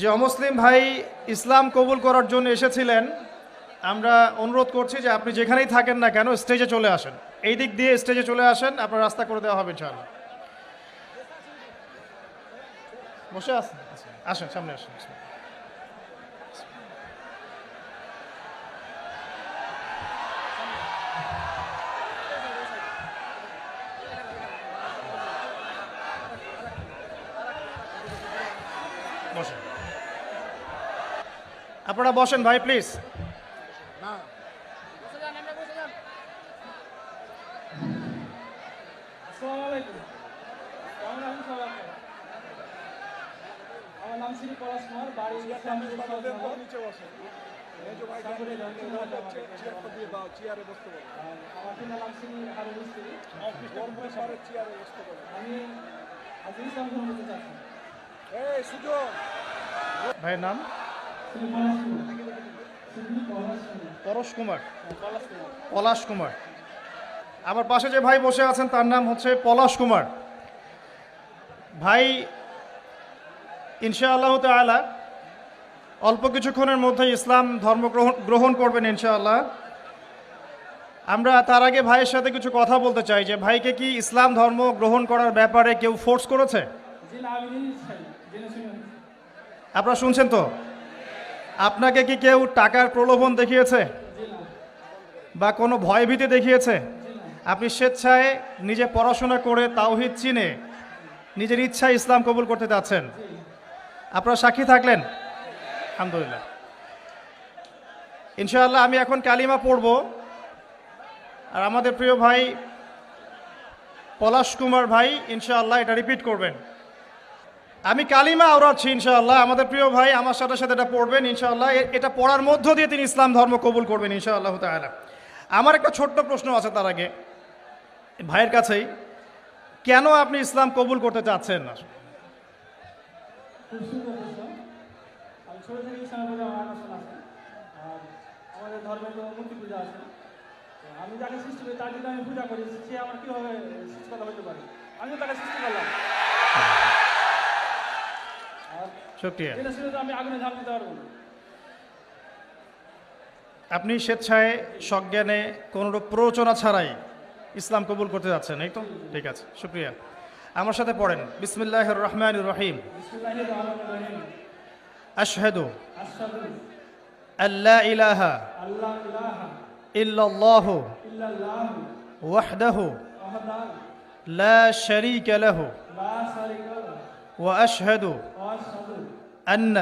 যে অমুসলিম ভাই ইসলাম কবুল করার জন্য এসেছিলেন, আমরা অনুরোধ করছি যে আপনি যেখানেই থাকেন না কেন স্টেজে চলে আসেন। এই দিক দিয়ে স্টেজে চলে আসেন, আপনার রাস্তা করে দেওয়া হবে ইনশাআল্লাহ। বসে আসেন, আসেন সামনে আসেন। বসেন, আপনারা বসেন ভাই প্লিজ। আমার নাম শ্রী পলাশ কুমার, বাড়ি আমার পিতার নাম শ্রী হারুন মিস্ত্রি। আমি আজ ইসলাম গ্রহণ করতে চাচ্ছি। ভাইয়ের নাম শ্রী পলাশ কুমার। শ্রী পলাশ কুমার। পরশ কুমার, পলাশ কুমার। পলাশ কুমার। আমার পাশে যে ভাই বসে আছেন তার নাম হচ্ছে পলাশ কুমার। ভাই ইনশাআল্লাহ তাআলা অল্প কিছুক্ষণের মধ্যে ইসলাম ধর্ম গ্রহণ করবেন ইনশাআল্লাহ। আমরা তার আগে ভাইয়ের সাথে কিছু কথা বলতে চাই যে ভাইকে কি ইসলাম ধর্ম গ্রহণ করার ব্যাপারে কেউ ফোর্স করেছে? জি না, আমি নিজে চাই, জেনে শুনে। আপনারা শুনছেন তো? আপনাকে কি কেউ টাকার প্রলোভন দেখিয়েছে জি না। বা কোনো ভয়ভীতি দেখিয়েছে? জি না। আপনি স্বেচ্ছায় নিজে পড়াশোনা করে তাওহীদ চিনে নিজের ইচ্ছায় ইসলাম কবুল করতে যাচ্ছেন। জি। আপনারা সাক্ষী থাকলেন? আলহামদুলিল্লাহ। ইনশাআল্লাহ আমি এখন কালিমা পড়ব, আর আমাদের প্রিয় ভাই পলাশ কুমার ভাই ইনশাআল্লাহ এটা রিপিট করবেন। আমি কালিমা আওড়াচ্ছি ইনশাআল্লাহ, আমাদের প্রিয় ভাই আমার সাথে সাথে এটা পড়বেন ইনশাআল্লাহ। এটা পড়ার মধ্য দিয়ে তিনি ইসলাম ধর্ম কবুল করবেন ইনশাআল্লাহ তাআলা। আমার একটা ছোট্ট প্রশ্ন আছে তার আগে ভাইয়ের কাছেই, কেন আপনি ইসলাম কবুল করতে চাচ্ছেন না? খুব সুন্দর প্রশ্ন। আমি ছোট থেকে ইসলামের প্রতি আমার আকর্ষণ আছে। আর আমাদের ধর্মে তো মূর্তি পূজা আছে। তো আমি যাকে সৃষ্টি করি তার যদি আমি পূজা করি, সে আমার কীভাবে সৃষ্টিকর্তা হতে পারে? আমিও তাকে সৃষ্টি করলাম। আর শুকরিয়া। জেনে শুনে তো আমি আগুনে ঝাঁপ দিতে পারবো না। আপনি স্বেচ্ছায় সজ্ঞানে কোনোরূপ প্ররোচনা ছাড়াই ইসলাম কবুল করতে যাচ্ছেন, এই তো? ঠিক আছে, শুক্রিয়া। আমার সাথে পড়েন, বিসমিল্লাহির রহমানির রহিম। বিসমিল্লাহির রহমানির রহিম। আশহাদু আশহাদু আল্লা ইলাহা আল্লা ইলাহা ইল্লাল্লাহু ইল্লাল্লাহু ওয়াহদাহু ওয়াহদাহু লা শারীকা লাহু লা শারীকা লাহু ওয়া আশহাদু ওয়া আশহাদু আন্না